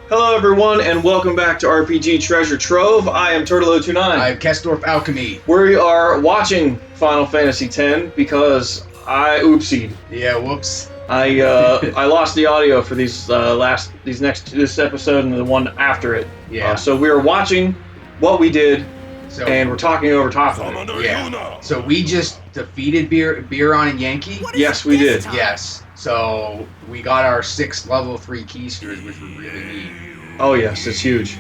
Hello everyone and welcome back to RPG Treasure Trove. I am Turtle029. I'm Kestorf Alchemy. We are watching Final Fantasy X because I oopsied. Yeah, whoops. I lost the audio for this episode and the one after it. Yeah. So we are watching what we did and we're talking over top of it. Yeah. So we just defeated Biron and Yankee? Yes, we did. Yes. So we got our 6 level 3 keysters, which we really need. Oh yes, it's huge.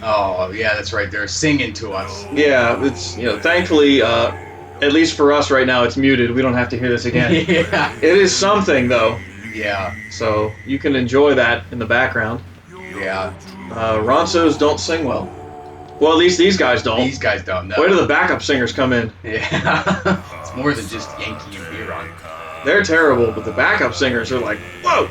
Oh yeah, that's right. They're singing to us. Yeah, it's thankfully at least for us right now it's muted. We don't have to hear this again. Yeah. It is something though. Yeah. So you can enjoy that in the background. Yeah. Ronsos don't sing well. Well, at least these guys don't. These guys don't know. Where do the backup singers come in? Yeah. It's more than just Yankee and Biron. They're terrible, but the backup singers are like, whoa!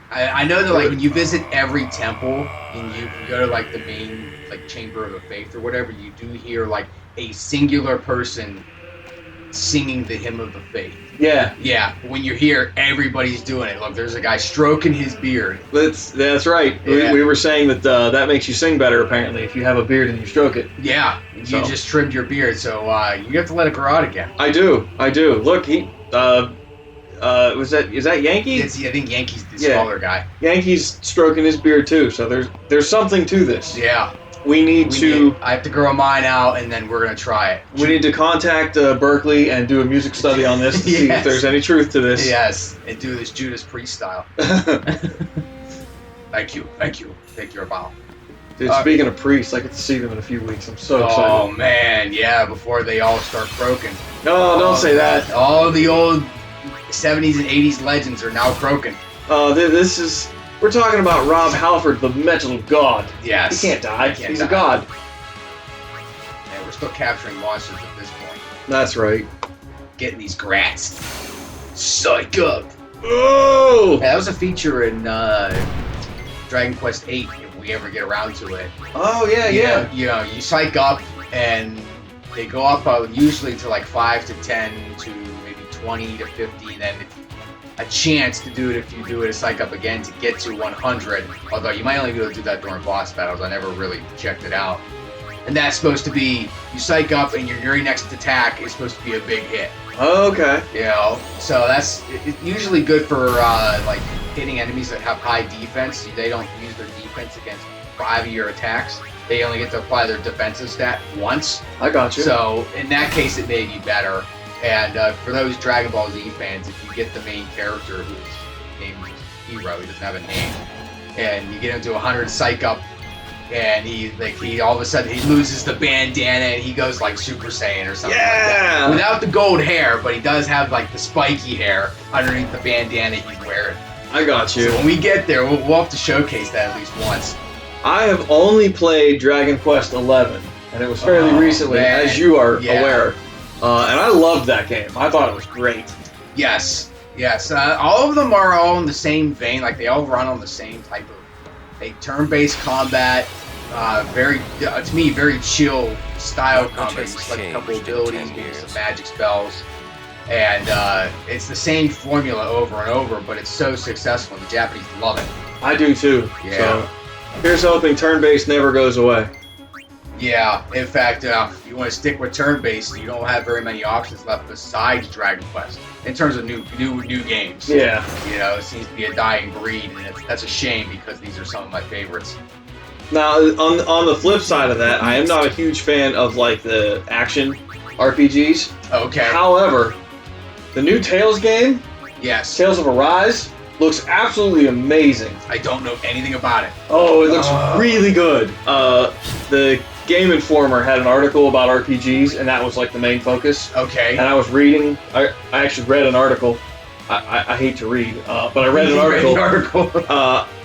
I know that like when you visit every temple and you go to like the main like chamber of the faith or whatever, you do hear like a singular person singing the hymn of the faith. Yeah. Yeah. When you're here, everybody's doing it. Look, there's a guy stroking his beard. That's right. Yeah. We were saying that that makes you sing better apparently if you have a beard and you stroke it. Yeah. You So. just trimmed your beard, so you have to let it grow out again. I do. Look, he is that Yankee? I think Yankee's the Yeah. smaller guy. Yankee's stroking his beard too, so there's something to this. Yeah. We need to I have to grow mine out, and then we're gonna try it. we need to contact Berkeley and do a music study on this to see if Yes. there's any truth to this. Yes, and do this Judas Priest style. Thank you, Abal. Dude, speaking of priests, I get to see them in a few weeks. I'm so Oh excited. man, yeah, before they all start croaking. No, don't say that. All the old 70s and 80s legends are now croaking. We're talking about Rob Halford, the metal god. Yes. He can't die. He can't He's die. a god. Yeah, we're still capturing monsters at this point. That's right. Getting these grats. Psych up! Oh! Yeah, that was a feature in Dragon Quest VIII, if we ever get around to it. Oh, yeah. You psych up, and they go up usually to like 5 to 10 to maybe 20 to 50, and then a chance to do it if you do it a psych up again to get to 100. Although you might only be able to do that during boss battles. I never really checked it out. And that's supposed to be, you psych up and your very next attack is supposed to be a big hit. Okay. You know, so it's usually good for like hitting enemies that have high defense. They don't use their defense against 5 of your attacks. They only get to apply their defensive stat once. I got you. So in that case, it may be better. And for those Dragon Ball Z fans, if you get the main character whose name is Hero, he doesn't have a name, and you get him to 100 psych up, and he all of a sudden he loses the bandana and he goes like Super Saiyan or something like that. Without the gold hair, but he does have like the spiky hair underneath the bandana he's wearing. I got you. So when we get there, we'll have to showcase that at least once. I have only played Dragon Quest XI, and it was fairly recently, man. as you are Yeah. aware. And I loved that game. I thought it was great. Yes. All of them are all in the same vein. Like they all run on the same type of turn-based combat. To me, very chill style combat. Just like a couple abilities, maybe some magic spells, and it's the same formula over and over. But it's so successful. The Japanese love it. I do too. Yeah. So here's hoping turn-based never goes away. Yeah. In fact, if you want to stick with turn-based, you don't have very many options left besides Dragon Quest in terms of new games. Yeah. You know, it seems to be a dying breed, and that's a shame because these are some of my favorites. Now, on the flip side of that, I am not a huge fan of like the action RPGs. Okay. However, the new Tales game, Yes. Tales of Arise, looks absolutely amazing. I don't know anything about it. Oh, it looks really good. The Game Informer had an article about RPGs, and that was like the main focus. Okay. And I was reading. I actually read an article. I hate to read, but I read an article.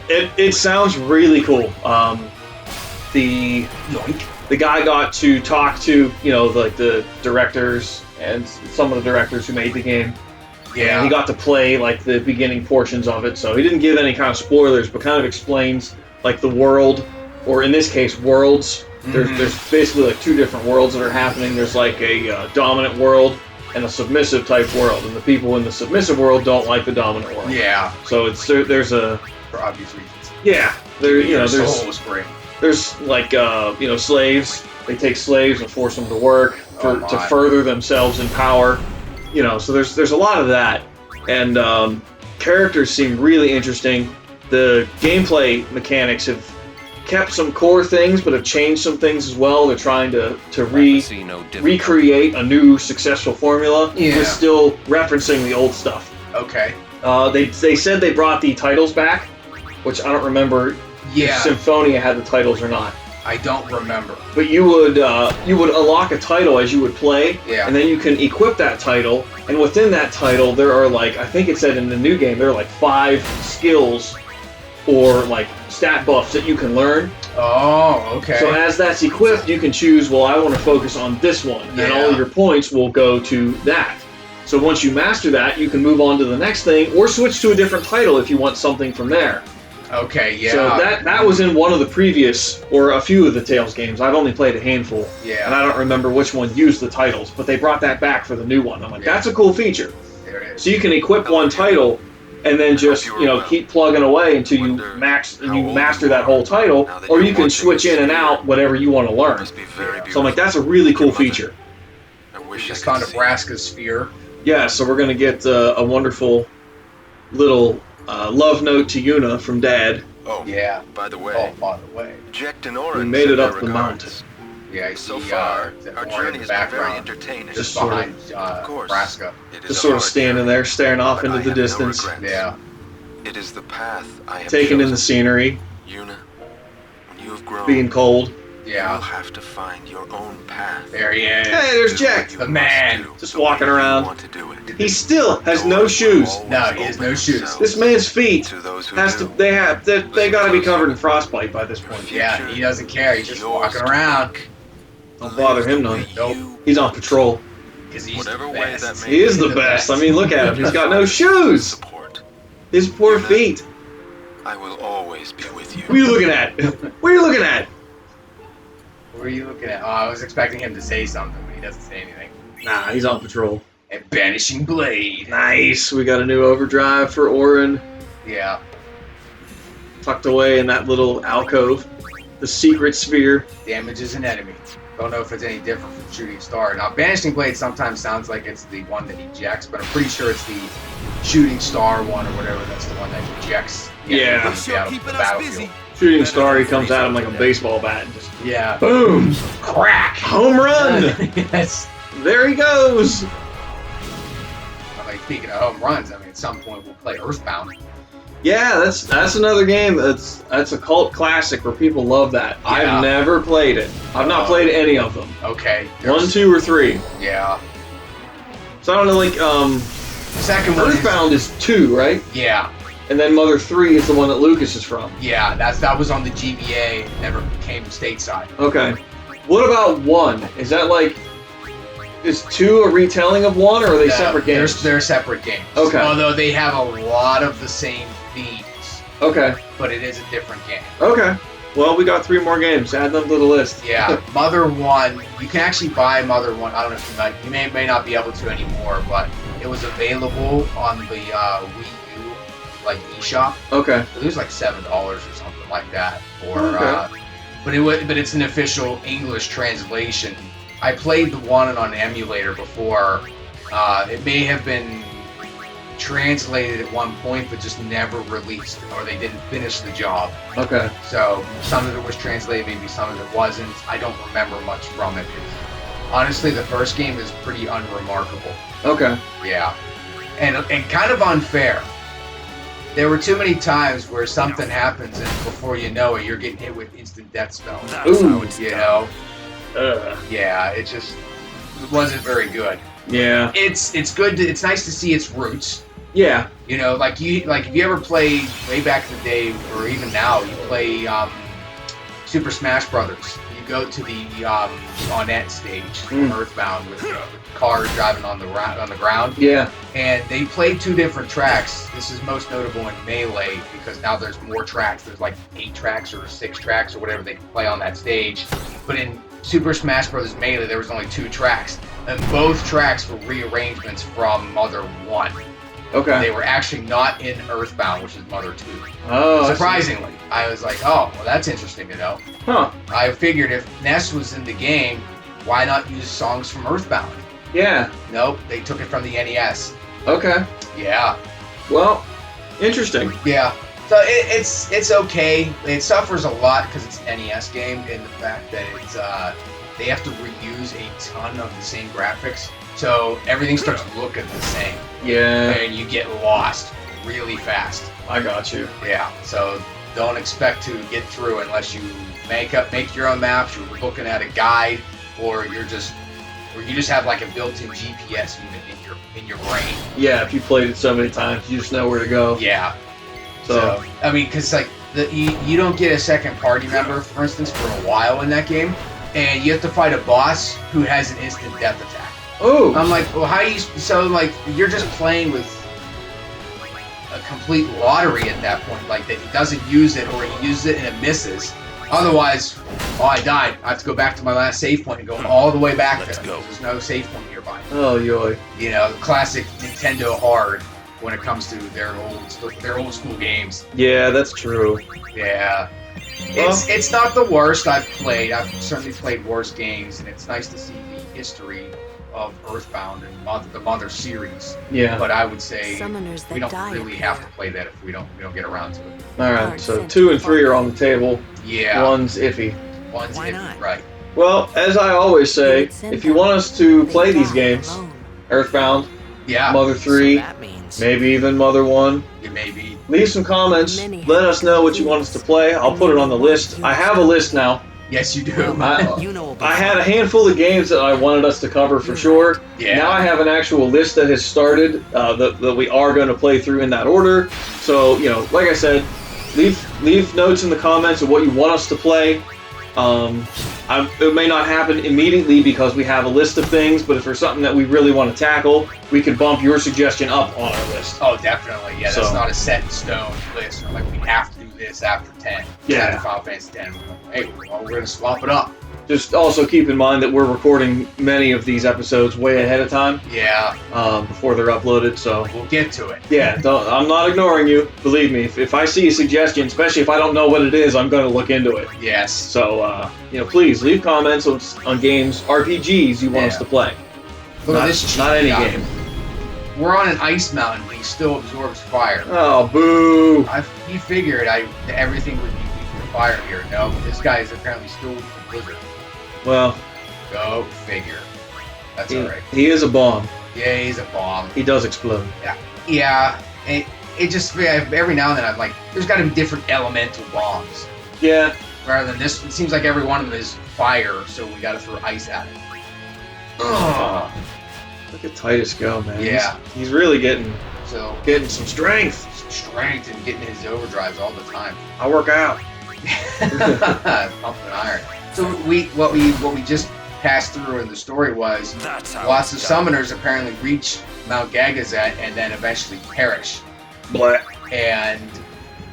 It sounds really cool. The guy got to talk to like the directors and some of the directors who made the game. Yeah. And he got to play like the beginning portions of it, so he didn't give any kind of spoilers, but kind of explains like the world, or in this case, worlds. There's basically like 2 different worlds that are happening. There's like a dominant world and a submissive type world, and the people in the submissive world don't like the dominant world. Yeah. So there's a For obvious reasons. Yeah, there you know Soul there's was great. there's like slaves. They take slaves and force them to work to further themselves in power. So there's a lot of that, and characters seem really interesting. The gameplay mechanics have kept some core things, but have changed some things as well. They're trying to recreate a new successful formula, Yeah. with still referencing the old stuff. Okay. They said they brought the titles back, which I don't remember Yeah. if Symphonia had the titles or not. I don't remember. But you would unlock a title as you would play, Yeah. and then you can equip that title. And within that title, there are I think it said in the new game, there are 5 skills or stat buffs that you can learn. Oh, okay. So as that's equipped, you can choose, well, I want to focus on this one, and all your points will go to that. So once you master that, you can move on to the next thing, or switch to a different title if you want something from there. Okay, yeah. So that was in one of the previous, or a few of the Tales games. I've only played a handful, and I don't remember which one used the titles, but they brought that back for the new one. I'm like, that's a cool feature. There it is. So you can equip one title, and then just keep plugging away until you master that whole title, or you can switch in and out whatever you want to learn. So I'm like, that's a really cool feature. Just found Nebraska Sphere. Yeah, so we're gonna get a wonderful little love note to Yuna from Dad. Oh, Yeah. by the way, Jack We Denoran made it sent up their the regards. mountain. Yeah, So see, far, the our one in journey the has been very background, entertaining. just sort of- behind Of course, Nebraska. it is Just a sort of hard standing journey, there, staring off but into I the have no distance, regrets. Yeah. It is the path I have taking in the chosen. scenery, Yuna, when you have grown, being cold. you'll Yeah. have to find your own path. There he is. Hey, there's Do Jack. what you The must man. do Just the way walking you around. want to do it. He still has no Doors will shoes. always No, he has open no shoes. themselves This man's feet to those who has to. do. They got to be covered in frostbite by this point. Yeah, he doesn't care. He's just walking around. Don't bother him none. Nope. He's on patrol. Because he's Whatever the way best. that may He is the best. I mean, look at him. He's got no shoes. Support. His poor feet. I will always be with you. What are you looking at? What are you looking at? What are you looking at? Oh, I was expecting him to say something, but he doesn't say anything. Nah, he's on patrol. And Banishing Blade. Nice. We got a new overdrive for Orin, Yeah. tucked away in that little alcove. The secret sphere. Damages an enemy. Don't know if it's any different from Shooting Star. Now, Banishing Blade sometimes sounds like it's the one that ejects, but I'm pretty sure it's the Shooting Star one or whatever. That's the one that ejects. Yeah. from the battlefield. Shooting star, he comes at him like a baseball bat and just Yeah. boom, Crack. home run. Yes. There he goes. I mean, speaking of home runs, I mean, at some point we'll play Earthbound. Yeah, that's another game that's a cult classic where people love that. Yeah. I've never played it. I've not played any of them. Okay. 1, 2, or 3. Yeah. So I don't know, The second one. Earthbound is 2, right? Yeah. And then Mother 3 is the one that Lucas is from. Yeah. That was on the GBA. It never came stateside. Okay. What about 1? Is that is 2 a retelling of 1, or are they No, separate games? They're separate games. Okay. Although they have a lot of the same themes, Okay. but it is a different game. Okay. Well, we got 3 more games. Add them to the list. Yeah, Mother 1, you can actually buy Mother 1. I don't know if you may not be able to anymore, but it was available on the Wii U, eShop. Okay. It was like $7 or something like that. Or, Okay. but it's an official English translation. I played the one on an emulator before. It may have been translated at one point, but just never released, or they didn't finish the job. Okay. So some of it was translated, maybe some of it wasn't. I don't remember much from it. Honestly, the first game is pretty unremarkable. Okay. Yeah, and kind of unfair. There were too many times where something happens, and before you know it, you're getting hit with instant death spells. Ooh. You know? Ugh. Yeah, it wasn't very good. Yeah. It's good. It's nice to see its roots. Yeah. You know, if you ever played way back in the day, or even now, you play Super Smash Brothers. You go to the Onett stage, Earthbound, with cars driving on the ground. Yeah. And they played 2 different tracks. This is most notable in Melee because now there's more tracks. There's 8 tracks or 6 tracks or whatever they can play on that stage. But in Super Smash Bros. Melee, there was only 2 tracks. And both tracks were rearrangements from Mother 1. Okay. They were actually not in Earthbound, which is Mother 2. Oh, I see. Surprisingly, I was like, oh, well, that's interesting to know. Huh. I figured if Ness was in the game, why not use songs from Earthbound? Yeah. Nope, they took it from the NES. Okay. Yeah. Well, interesting. Yeah. So it's okay. It suffers a lot because it's an NES game in the fact that it's they have to reuse a ton of the same graphics, so everything starts looking the same, Yeah. and you get lost really fast. I got you. Yeah. So don't expect to get through unless you make your own maps. You're looking at a guide, or you just have like a built-in GPS unit in your brain. Yeah, if you played it so many times, you just know where to go. Yeah. So, I mean, because like you don't get a second party member, for instance, for a while in that game, and you have to fight a boss who has an instant death attack. oh, I'm like, well, how do you? So like, you're just playing with a complete lottery at that point. Like that he doesn't use it, or he uses it and it misses. Otherwise, oh, I died. I have to go back to my last save point and go all the way back there. There's no save point nearby. oh, yoy. You know, classic Nintendo hard when it comes to their old school games. Yeah, that's true. Yeah. Well- It's not the worst I've played. I've certainly played worse games, and it's nice to see the history of Earthbound and the Mother series. Yeah. But I would say Summoners that we don't die really have to play that if we don't get around to it. All right. So 2 and 3 are on the table. Yeah. One's iffy. One's Why iffy, not? right. Well, as I always say, if you want us to play these games, Earthbound, Yeah. Mother 3, that means maybe even Mother 1, It may be. leave some comments. Many Let us know what you want us to play. I'll put it on the list. I have a list now. Yes, you do. you know I had a handful of games that I wanted us to cover for sure. Yeah. Now I have an actual list that has started that we are going to play through in that order. So, you know, like I said, leave notes in the comments of what you want us to play. It may not happen immediately because we have a list of things, but if there's something that we really want to tackle, we could bump your suggestion up on our list. Oh, definitely. Yeah, that's So- not a set in stone list. Or like we have to do this after 10. Yeah. After Final Fantasy 10. Hey, well, we're gonna swap it up. Just also keep in mind that we're recording many of these episodes way ahead of time Yeah, before they're uploaded, so... we'll get to it. Yeah, I'm not ignoring you. Believe me, if I see a suggestion, especially if I don't know what it is, I'm going to look into it. Yes. So, you know, please leave comments on games, RPGs you want us Yeah. to play. Look Not, at this cheat not any guy. game. We're on an ice mountain, but he still absorbs fire. Oh, boo! You figured that everything would be weak to fire here. No, this guy is apparently still weak to blizzard. Well, Go figure. That's he, alright. he is a bomb. Yeah, he's a bomb. He does explode. Yeah, it just every now and then I'm like, there's got to be different elemental bombs. Yeah, Rather than this, it seems like every one of them is fire, so we got to throw ice at it. Ugh. look at Titus go, man. Yeah. He's really getting So some strength. some strength and getting his overdrives all the time. I work out. Pumping iron. So what we just passed through in the story was That's how lots of it's done. summoners apparently reach Mount Gagazet and then eventually perish, Blah. and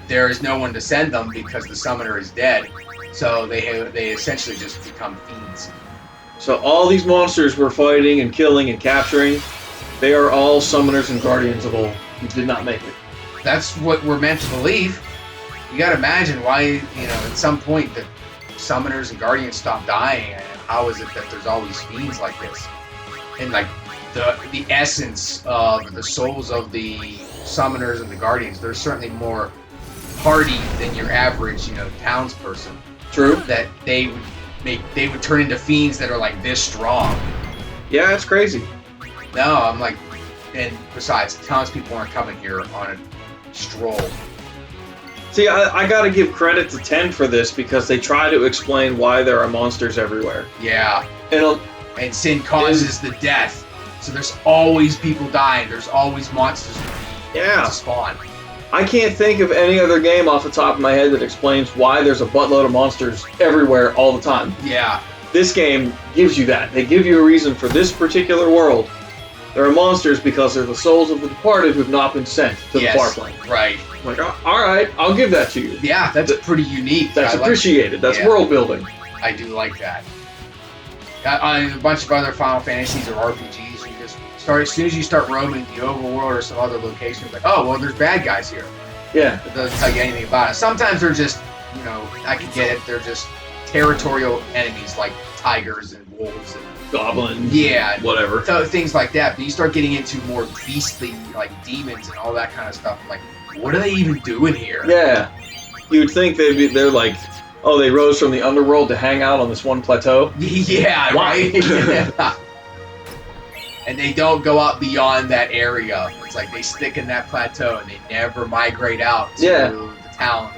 there is no one to send them because the summoner is dead. So they essentially just become fiends. So all these monsters we're fighting and killing and capturing, they are all summoners and guardians of old. You did not make it. That's what we're meant to believe. You gotta imagine why, you know, at some point the summoners and guardians stop dying, and how is it that there's always fiends like this? And like the essence of the souls of the summoners and the guardians, they're certainly more hardy than your average, you know, townsperson. True. That they would turn into fiends that are like this strong. Yeah, it's crazy. No, I'm like, and besides, townspeople aren't coming here on a stroll. See, I gotta give credit to 10 for this because they try to explain why there are monsters everywhere. Yeah. And Sin causes the death, so there's always people dying. There's always monsters yeah, to spawn. I can't think of any other game off the top of my head that explains why there's a buttload of monsters everywhere all the time. Yeah, This game gives you that. They give you a reason for this particular world. There are monsters because they're the souls of the departed who've not been sent to the far plane. right. I'm like, all right, I'll give that to you. Yeah, that's pretty unique. That's I like- appreciated. That's yeah. world building. I do like that. A bunch of other Final Fantasies or RPGs, you just as soon as you start roaming the overworld or some other location, it's like, oh, well, there's bad guys here. Yeah. It doesn't tell you anything about it. Sometimes they're just, I can get it. They're just territorial enemies like tigers and wolves and Goblins. yeah, Whatever. so things like that. But you start getting into more beastly, like demons and all that kind of stuff. I'm like, what are they even doing here? Yeah. You'd think they're like, oh, they rose from the underworld to hang out on this one plateau. Yeah, Why? right. And they don't go out beyond that area. It's like they stick in that plateau and they never migrate out to the town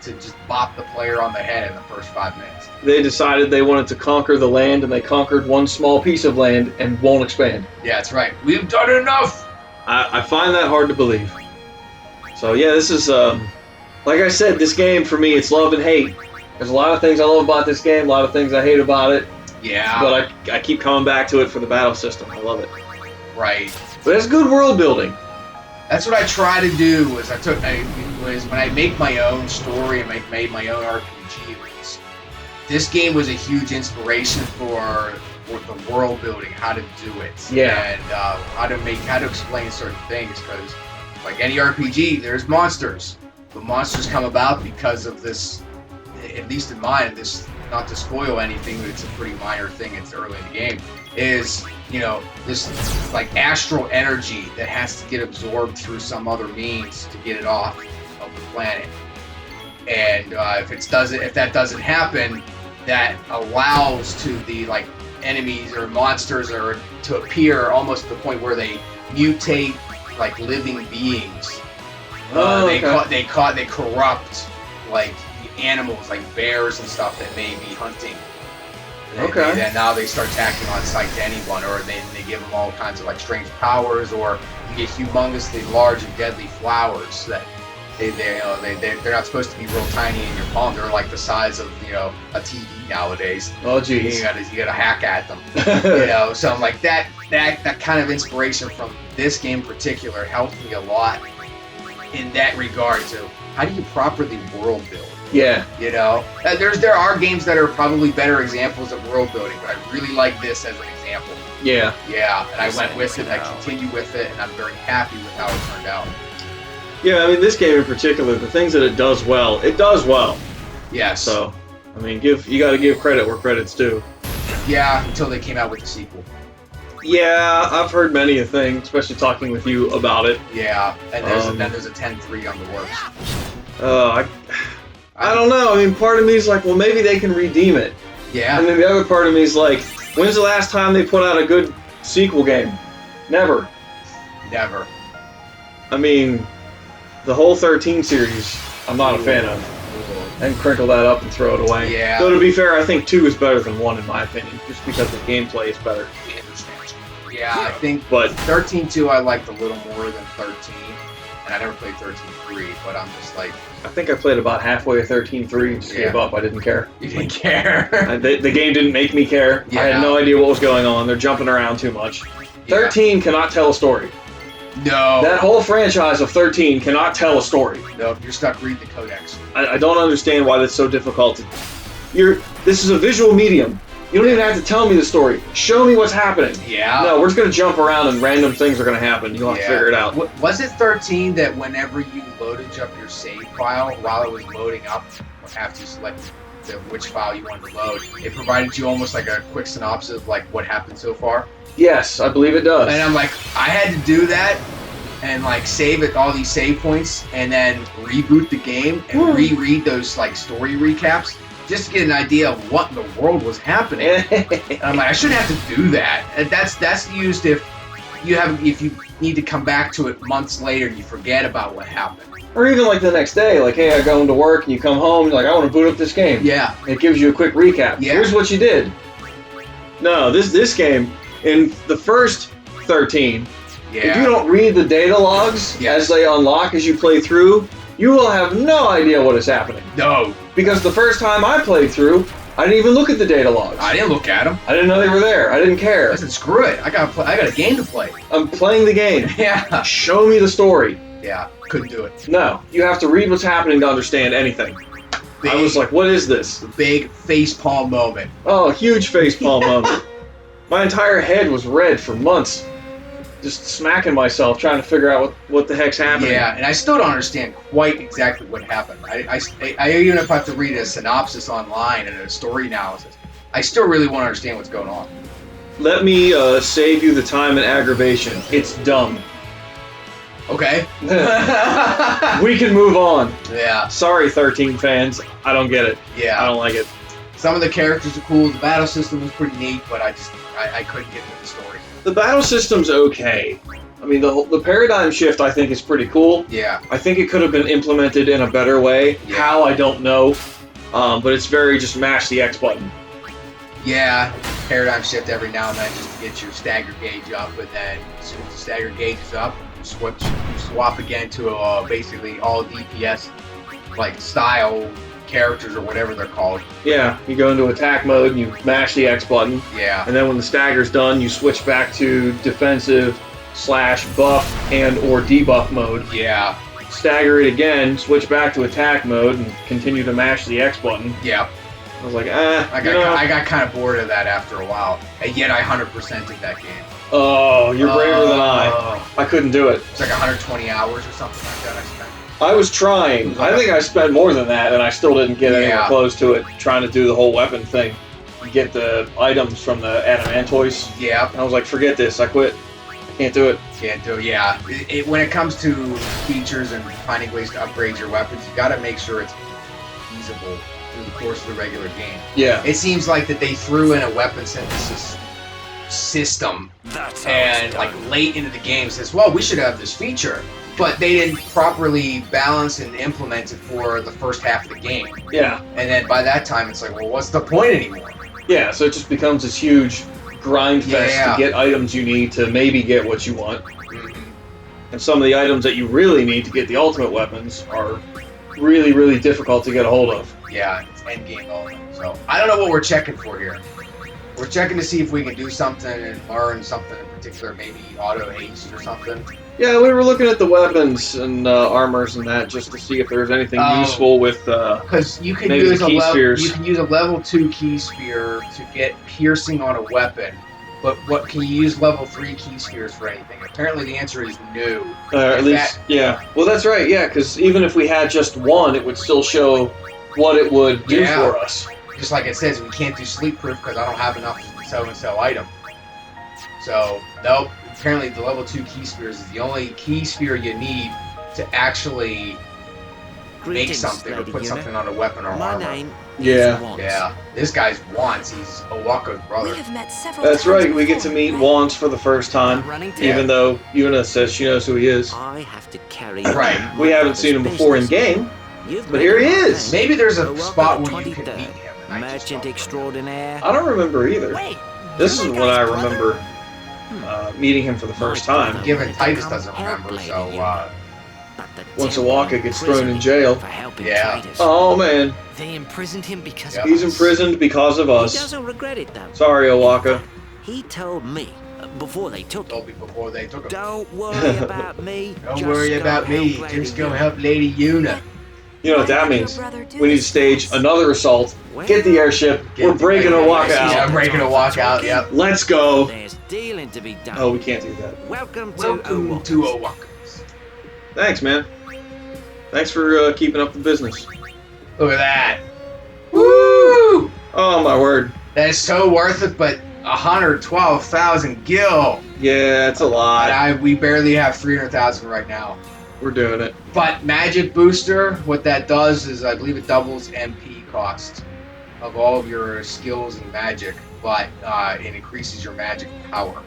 to just bop the player on the head in the first 5 minutes. They decided they wanted to conquer the land, and they conquered one small piece of land and won't expand. Yeah, that's right. We've done enough! I find that hard to believe. So yeah, this is, like I said, this game for me, it's love and hate. There's a lot of things I love about this game, a lot of things I hate about it. Yeah. But I keep coming back to it for the battle system. I love it. Right. But it's good world building. That's what I try to do. Was when I make my own story and made my own RPG. This game was a huge inspiration for the world building, how to do it, and how to explain certain things. Because like any RPG, there's monsters. But monsters come about because of this. At least in mine, this, not to spoil anything, but it's a pretty minor thing. It's early in the game. Is this like astral energy that has to get absorbed through some other means to get it off of the planet. And if that doesn't happen, that allows to the like enemies or monsters or to appear almost to the point where they mutate like living beings. They corrupt like animals like bears and stuff that may be hunting. And now they start attacking on sight to anyone, or they give them all kinds of like strange powers, or you get humongously large and deadly flowers that they're not supposed to be real tiny in your palm. They're like the size of a TV nowadays. Oh geez. You gotta hack at them. So I'm like that kind of inspiration from this game in particular helped me a lot in that regard to how do you properly world build. Yeah. There are games that are probably better examples of world building, but I really like this as an example. Yeah. Yeah, and I went with it, and I continue with it, and I'm very happy with how it turned out. Yeah, I mean, this game in particular, the things that it does well. Yes. So, I mean, you got to give credit where credit's due. Yeah, until they came out with the sequel. Yeah, I've heard many a thing, especially talking with you about it. Yeah, and there's a 10-3 on the works. I don't know. I mean, part of me is like, well, maybe they can redeem it. Yeah. And then the other part of me is like, when's the last time they put out a good sequel game? Never. Never. I mean, the whole 13 series, I'm not a fan of. And crinkle that up and throw it away. Yeah. Though to be fair, I think 2 is better than 1 in my opinion, just because the gameplay is better. Yeah, I think 13-2 I liked a little more than 13. And I never played 13-3, but I'm just like... I think I played about halfway of 13-3 and just gave up. I didn't care. You didn't care? The game didn't make me care. Yeah. I had no idea what was going on. They're jumping around too much. 13 cannot tell a story. No. That whole franchise of 13 cannot tell a story. No, you're stuck reading the codex. I don't understand why that's so difficult. This is a visual medium. You don't even have to tell me the story. Show me what's happening. Yeah. No, we're just going to jump around and random things are going to happen. You'll have to figure it out. Was it 13 that whenever you loaded up your save file, while it was loading up, after you select which file you wanted to load, it provided you almost like a quick synopsis of like what happened so far? Yes, I believe it does. And I'm like, I had to do that and like save it all these save points and then reboot the game and reread those like story recaps just to get an idea of what in the world was happening. And I'm like, I shouldn't have to do that. And that's used if you need to come back to it months later and you forget about what happened. Or even like the next day, like, hey, I go into work and you come home, you're like, I want to boot up this game. Yeah. It gives you a quick recap. Yeah. Here's what you did. No, this game, in the first 13, if you don't read the data logs as they unlock as you play through, you will have no idea what is happening. No. Because the first time I played through, I didn't even look at the data logs. I didn't look at them. I didn't know they were there. I didn't care. I said, screw it. I got a game to play. I'm playing the game. Yeah. Show me the story. Yeah. Couldn't do it. No. You have to read what's happening to understand anything. I was like, what is this? The big facepalm moment. Oh, huge facepalm moment. My entire head was red for months. Just smacking myself trying to figure out what the heck's happening. Yeah, and I still don't understand quite exactly what happened. I even if I have to read a synopsis online and a story analysis, I still really want to understand what's going on. Let me save you the time and aggravation. It's dumb. Okay. We can move on. Yeah. Sorry, 13 fans. I don't get it. Yeah. I don't like it. Some of the characters are cool. The battle system was pretty neat, but I couldn't get into the story. The battle system's okay. I mean, the paradigm shift I think is pretty cool. Yeah. I think it could have been implemented in a better way. Yeah. How, I don't know. But it's very just mash the X button. Yeah. Paradigm shift every now and then just to get your stagger gauge up, and then as soon as the stagger gauge is up, you swap again to basically all DPS like style characters or whatever they're called. Yeah, you go into attack mode and you mash the X button. Yeah. And then when the stagger's done, you switch back to defensive/buff and or debuff mode. Yeah. Stagger it again, switch back to attack mode, and continue to mash the X button. Yeah. I was like, I got kind of bored of that after a while, and yet I 100%ed that game. Oh, you're braver than I. I couldn't do it. It's like 120 hours or something like that I spent. I was trying. I think I spent more than that, and I still didn't get anywhere close to it, trying to do the whole weapon thing. Get the items from the Adamantoise. Yeah. And I was like, forget this. I quit. I can't do it. Can't do it, yeah. When it comes to features and finding ways to upgrade your weapons, you gotta make sure it's feasible through the course of the regular game. Yeah. It seems like that they threw in a weapon synthesis system and like late into the game says, well, we should have this feature, but they didn't properly balance and implement it for the first half of the game. Yeah. And then by that time it's like, well, what's the point anymore? Yeah, so it just becomes this huge grind fest to get items you need to maybe get what you want. Mm-hmm. And some of the items that you really need to get the ultimate weapons are really, really difficult to get a hold of. Yeah, it's endgame only. So I don't know what we're checking for here. We're checking to see if we can do something and learn something in particular, maybe auto haste or something. Yeah, we were looking at the weapons and armors and that just to see if there was anything useful with. Because you can maybe use the key spheres. You can use a level 2 key sphere to get piercing on a weapon, but what can you use level 3 key spheres for anything? Apparently, the answer is no. At least, yeah. Well, that's right. Yeah, because even if we had just one, it would still show what it would do for us. Just like it says, we can't do sleep proof because I don't have enough so-and-so item. So, nope. Apparently, the level 2 key spheres is the only key sphere you need to actually make something or put something on a weapon or armor. Yeah. This guy's Wants. He's Owaka's brother. We have met several That's times right. We get to meet Wants for the first time, even though Yuna says she knows who he is. I have to carry Right. We haven't seen him before in game, but here he is. Maybe there's a spot where you can meet him. Merchant extraordinaire. I don't remember either. Wait, This is what I remember meeting him for the first time. Given Titus doesn't remember, so Once Owaka gets thrown in jail. Yeah. Oh man, They imprisoned him because he's imprisoned because of He us. doesn't regret it though. Sorry, Owaka. He told me before they took him. told me before they took him. Don't worry about me. Don't just worry go about me. help Lady Just go Yuna." help Lady Yuna. You know what that means? We need to stage another assault. Get the airship. We're breaking Owaka Yeah, I'm out. breaking a walkout. Yep. Let's go. There's dealing to be done. Oh, we can't do that. Welcome to Welcome to Owaka's. Thanks, man. Thanks for keeping up the business. Look at that. Woo! Oh my word. That is so worth it, but 112,000 gil. Yeah, it's a lot. And we barely have 300,000 right now. We're doing it. But Magic Booster, what that does is I believe it doubles MP cost of all of your skills and magic, but it increases your magic power.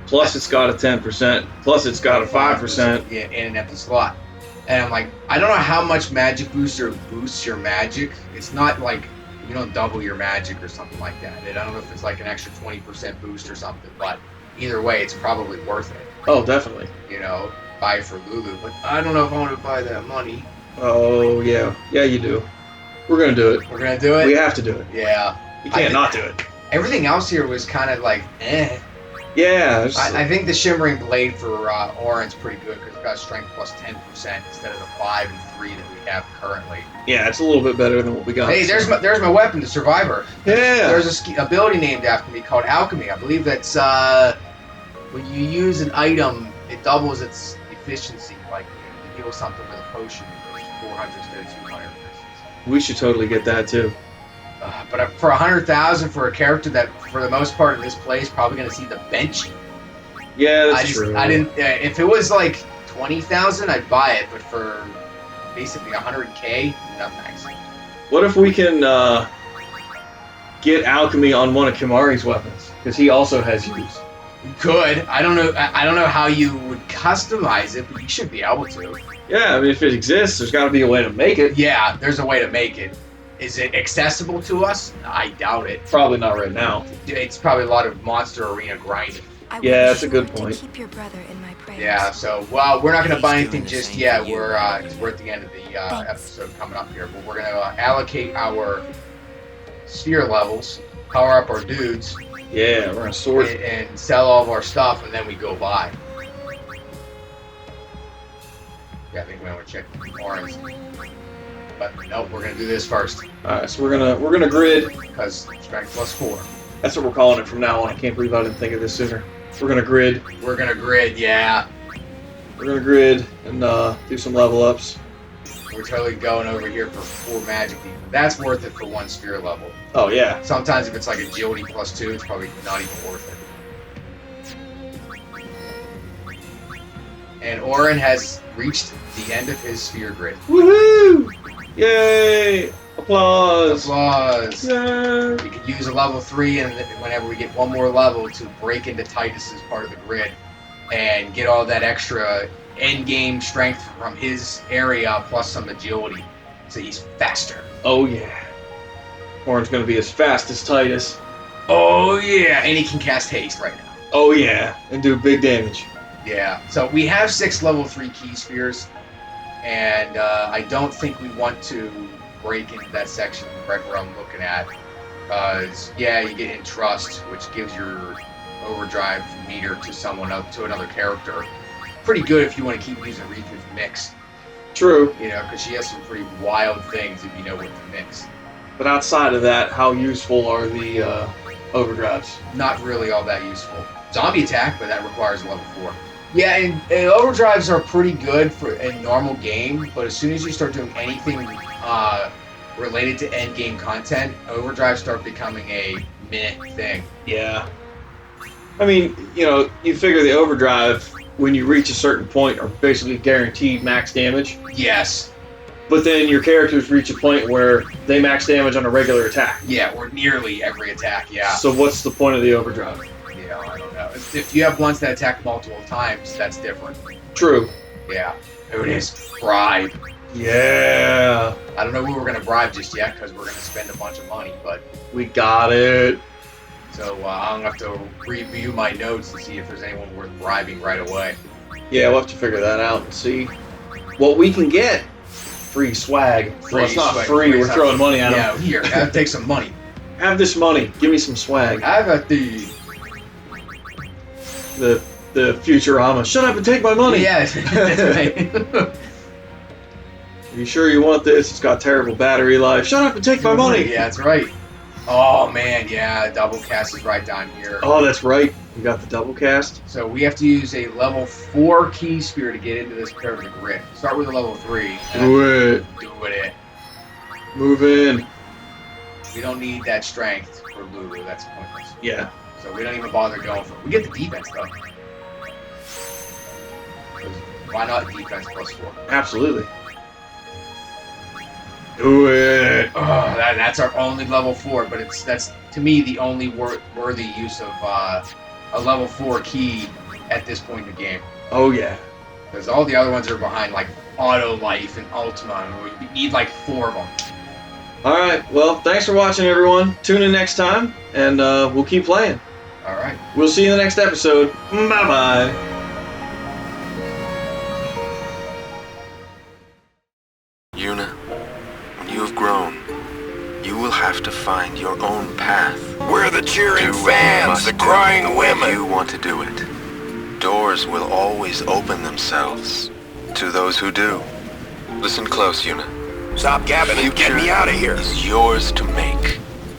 Plus, it's got a 10%. Plus, it's got a 5%. Yeah, in an empty slot. And I'm like, I don't know how much Magic Booster boosts your magic. It's not like you don't double your magic or something like that. I don't know if it's like an extra 20% boost or something, but either way, it's probably worth it. Oh, definitely. You know, buy it for Lulu, but I don't know if I want to buy that money. Oh, yeah. Yeah, you do. We're going to do it. We're gonna do it? We have to do it. Yeah. You can't not do it. Everything else here was kind of like, eh. Yeah. there's- I think the Shimmering Blade for Orin's pretty good because it's got strength plus 10% instead of the 5 and 3 that we have currently. yeah, it's a little bit better than what we got. Hey, there's my weapon, the Survivor. Yeah. There's a ability named after me called Alchemy. I believe that's when you use an item, it doubles its efficiency. Like you heal something with a potion, it goes 400 instead of 200. We should totally get that too. But for 100,000 for a character that, for the most part in this place, probably going to see the bench. Yeah, that's true. I didn't. If it was like 20,000, I'd buy it. But for basically 100K, no thanks. What if we can get alchemy on one of Kimari's weapons? Because he also has use. You could. I don't know. I don't know how you would customize it, but you should be able to. Yeah, I mean, if it exists, there's got to be a way to make it. Yeah, there's a way to make it. Is it accessible to us? I doubt it. Probably not right now. It's probably a lot of Monster Arena grinding. Yeah, that's a good point. Keep your brother in my prayers. Yeah, so, well, we're not going to buy He's anything doing the just same yet. for you. We're at the end of the episode coming up here, but we're going to allocate our sphere levels, power up our dudes, Yeah, we're gonna sort. and sell all of our stuff, and then we go buy. Yeah, I think we want to check Orange. But nope, we're going to do this first, All right, so we're gonna grid. because strength plus 4. That's what we're calling it from now on. I can't believe I didn't think of this sooner. We're gonna grid. We're going to grid, yeah. We're gonna grid and do some level ups. We're totally going over here for 4 magic. That's worth it for 1 sphere level. Oh yeah. Sometimes if it's like agility plus 2, it's probably not even worth it. And Orin has reached the end of his sphere grid. Woohoo! Yay! Applause! Applause! Yay! We could use a level 3, and whenever we get one more level, to break into Titus's part of the grid and get all that extra end-game strength from his area plus some agility, so he's faster. Oh yeah. Orange gonna be as fast as Titus. Oh yeah, and he can cast haste right now. Oh yeah, and do big damage. Yeah, so we have 6 level 3 key spheres, and I don't think we want to break into that section right where I'm looking at, because yeah, you get Entrust, which gives your overdrive meter to someone up to another character. Pretty good if you want to keep using Aretha's mix, True, you know, because she has some pretty wild things if you know what to mix. but outside of that, how useful are the overdrives? Not really all that useful. Zombie attack, but that requires a level 4. Yeah, and overdrives are pretty good for a normal game, but as soon as you start doing anything related to end game content, overdrives start becoming a meh thing. Yeah. I mean, you know, you figure the overdrive, when you reach a certain point, are basically guaranteed max damage. Yes. But then your characters reach a point where they max damage on a regular attack. Yeah, or nearly every attack, yeah. So what's the point of the overdrive? You know, I don't know. If you have ones that attack multiple times, that's different. True. Yeah. Who it is? Bribe. Yeah. I don't know who we're going to bribe just yet, because we're going to spend a bunch of money, but... We got it. So I'm going to have to review my notes to see if there's anyone worth bribing right away. Yeah, we'll have to figure that out and see what we can get. Free swag. Well, it's not swag. free. We're It's not- throwing money at Yeah, them. here, have take some money. Have this money. Give me some swag. I got the... The Futurama. Shut up and take my money. Yeah, that's right. Are you sure you want this? It's got terrible battery life. Shut up and take my money. Yeah, that's right. Oh, man, yeah, double cast is right down here. Oh, that's right. We got the double cast. So we have to use a level 4 key sphere to get into this part of the grid. Start with a level 3. Do it. Do it. Move in. We don't need that strength for Lulu. That's pointless. Yeah. So we don't even bother going for it. We get the defense, though. Why not defense plus 4? Absolutely. Do it. Oh, that's our only level 4, but that's to me the only worthy use of a level 4 key at this point in the game. Oh, yeah. Because all the other ones are behind, like Auto Life and Ultima, and we need like 4 of them. All right. Well, thanks for watching, everyone. Tune in next time, and we'll keep playing. All right. We'll see you in the next episode. Bye-bye. Yuna, when you have grown, you will have to find your own path. Where the cheering Do what you fans, must the do crying the way women. you want to do it. Doors will always open themselves to those who do. Listen close, Yuna. Stop gabbing and get me out of here. Is yours to make.